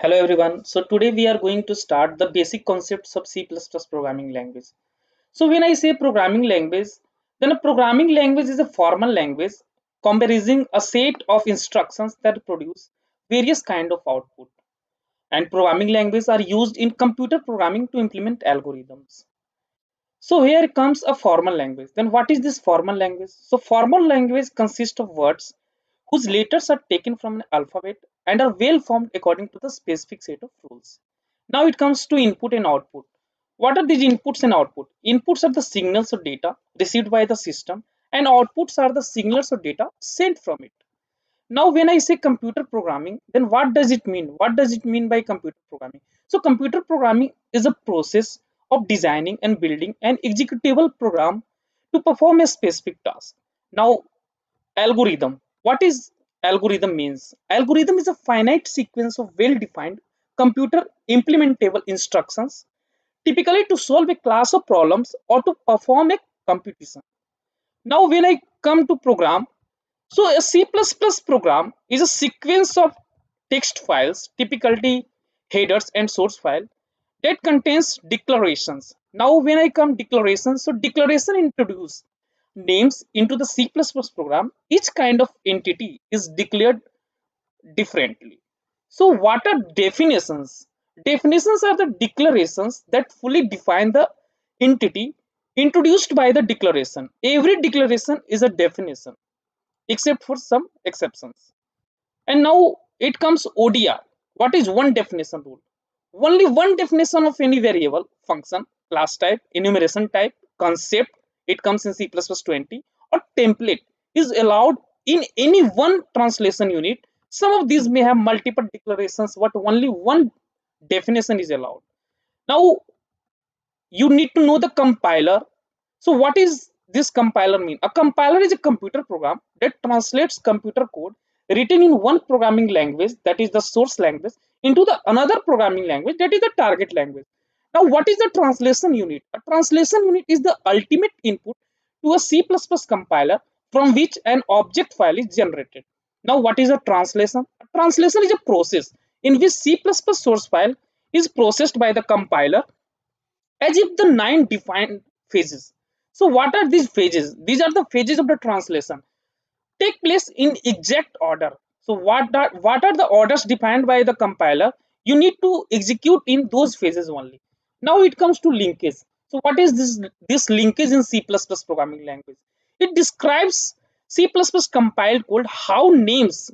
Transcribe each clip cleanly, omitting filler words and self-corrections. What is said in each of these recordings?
Hello everyone. So today we are going to start the basic concepts of C++ programming language. So when I say programming language, then a programming language is a formal language comprising a set of instructions that produce various kind of output. And programming languages are used in computer programming to implement algorithms. So here comes a formal language. Then what is this formal language? So formal language consists of words whose letters are taken from an alphabet and are well formed according to the specific set of rules. Now it comes to input and output. What are these inputs and output? Inputs are the signals or data received by the system, and outputs are the signals or data sent from it. Now when I say computer programming, then what does it mean? What does it mean by computer programming? So computer programming is a process of designing and building an executable program to perform a specific task. Now, algorithm, what is algorithm means? Algorithm is a finite sequence of well defined computer implementable instructions, typically to solve a class of problems or to perform a computation. Now when I come to program, so a C++ program is a sequence of text files, typically headers and source file, that contains declarations. Now when I come declarations, so declaration introduce names into the C++ program. Each kind of entity is declared differently. So what are definitions? Definitions are the declarations that fully define the entity introduced by the declaration. Every declaration is a definition except for some exceptions. And now it comes ODR. What is one definition rule? Only one definition of any variable, function, class type, enumeration type, concept, it comes in C++ 20, or template is allowed in any one translation unit. Some of these may have multiple declarations, but only one definition is allowed. Now you need to know the compiler. So what is this compiler mean? A compiler is a computer program that translates computer code written in one programming language, that is the source language, into the another programming language, that is the target language. Now what is the translation unit? A translation unit is the ultimate input to a C++ compiler from which an object file is generated. Now what is a translation? A translation is a process in which C++ source file is processed by the compiler as if the nine defined phases. So, what are these phases? These are the phases of the translation. Take place in exact order. So, what are the orders defined by the compiler? You need to execute in those phases only. Now it comes to linkage. So, what is this linkage in C++ programming language? It describes C++ compiled code how names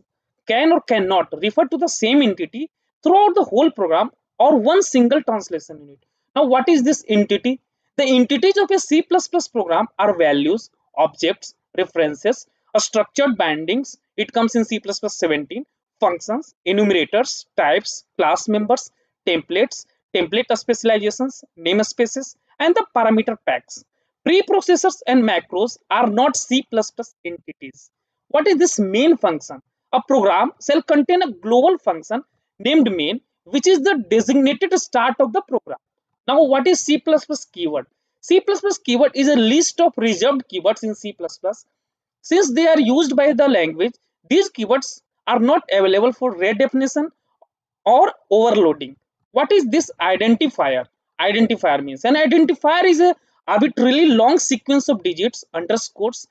can or cannot refer to the same entity throughout the whole program or one single translation unit. Now, what is this entity? The entities of a C++ program are values, objects, references, a structured bindings. It comes in C++17, functions, enumerators, types, class members, templates, template specializations, namespaces, and the parameter packs. Preprocessors and macros are not C++ entities. What is this main function? A program shall contain a global function named main, which is the designated start of the program. Now, what is C++ keyword? C++ keyword is a list of reserved keywords in C++. Since they are used by the language, these keywords are not available for redefinition or overloading. What is this identifier? Identifier means an identifier is a arbitrarily long sequence of digits, underscores,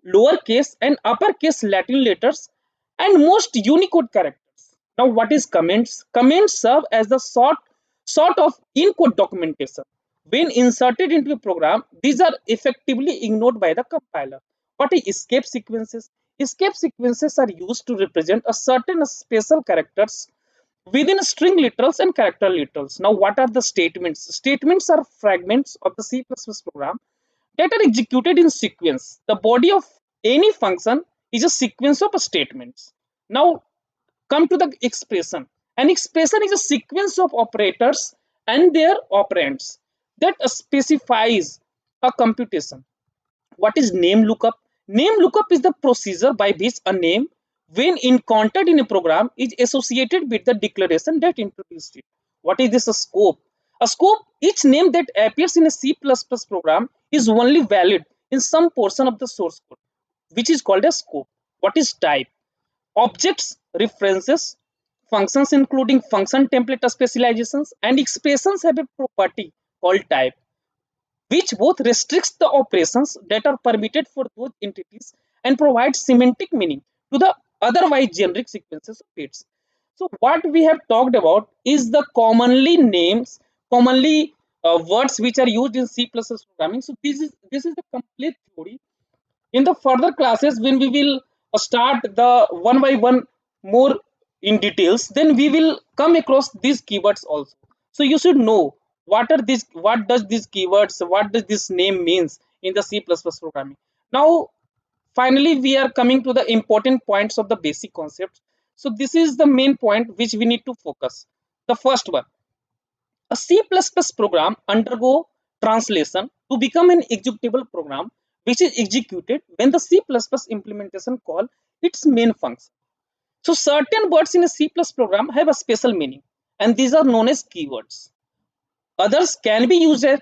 lowercase and uppercase Latin letters, and most Unicode characters. Now, what is comments? Comments serve as the sort of in-code documentation. When inserted into a program, these are effectively ignored by the compiler. What is escape sequences? Escape sequences are used to represent a certain special characters within string literals and character literals. Now, what are the statements? Statements are fragments of the C++ program that are executed in sequence. The body of any function is a sequence of statements. Now, come to the expression. An expression is a sequence of operators and their operands that specifies a computation. What is name lookup? Name lookup is the procedure by which a name, when encountered in a program, is associated with the declaration that introduced it. What is this? A scope? A scope, each name that appears in a C++ program is only valid in some portion of the source code, which is called a scope. What is type? Objects, references, functions including function template specializations, and expressions have a property called type, which both restricts the operations that are permitted for those entities and provides semantic meaning to the otherwise generic sequences of bits. So what we have talked about is the commonly words which are used in C++ programming. So this is the complete theory. In the further classes, when we will start the one by one more in details, then we will come across these keywords also. So you should know what does these keywords, what does this name means in the C++ programming. Now finally we are coming to the important points of the basic concepts. So this is the main point which we need to focus. The first one, a C++ program undergo translation to become an executable program, which is executed when the C++ implementation call its main function. So certain words in a C++ program have a special meaning, and these are known as keywords. Others can be used as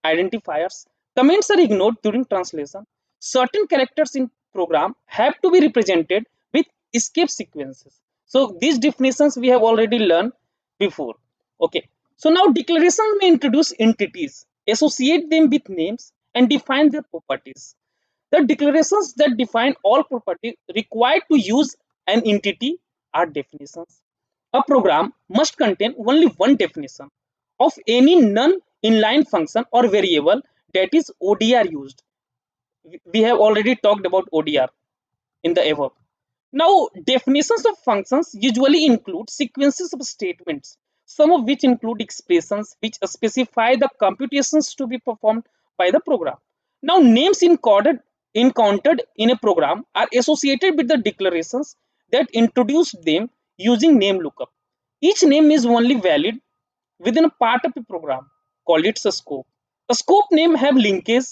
identifiers. Comments are ignored during translation. Certain characters in program have to be represented with escape sequences. So these definitions we have already learned before. Okay. So now declarations may introduce entities, associate them with names, and define their properties. The declarations that define all properties required to use an entity are definitions. A program must contain only one definition of any non-inline function or variable, that is ODR used. We have already talked about ODR in the above. Now, definitions of functions usually include sequences of statements, some of which include expressions which specify the computations to be performed by the program. Now, names encountered in a program are associated with the declarations that introduce them using name lookup. Each name is only valid within a part of a program, called its a scope. A scope name have linkage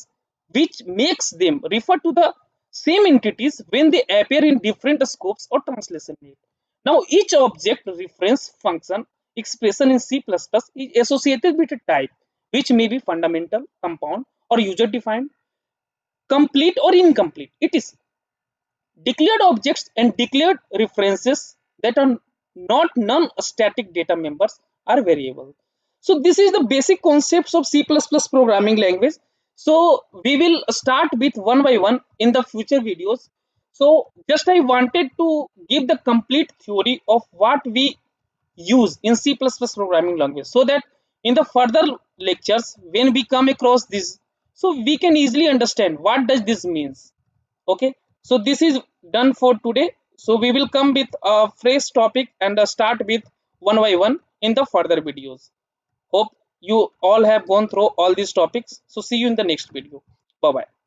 which makes them refer to the same entities when they appear in different scopes or translation name. Now each object reference function expression in C++ is associated with a type which may be fundamental, compound, or user defined, complete or incomplete. It is declared objects and declared references that are not non-static data members are variable. So this is the basic concepts of C++ programming language. So we will start with one by one in the future videos. So just I wanted to give the complete theory of what we use in C++ programming language, so that in the further lectures when we come across this, so we can easily understand what does this means. Okay, so this is done for today. So we will come with a fresh topic and start with one by one in the further videos. Hope you all have gone through all these topics. So see you in the next video. Bye bye.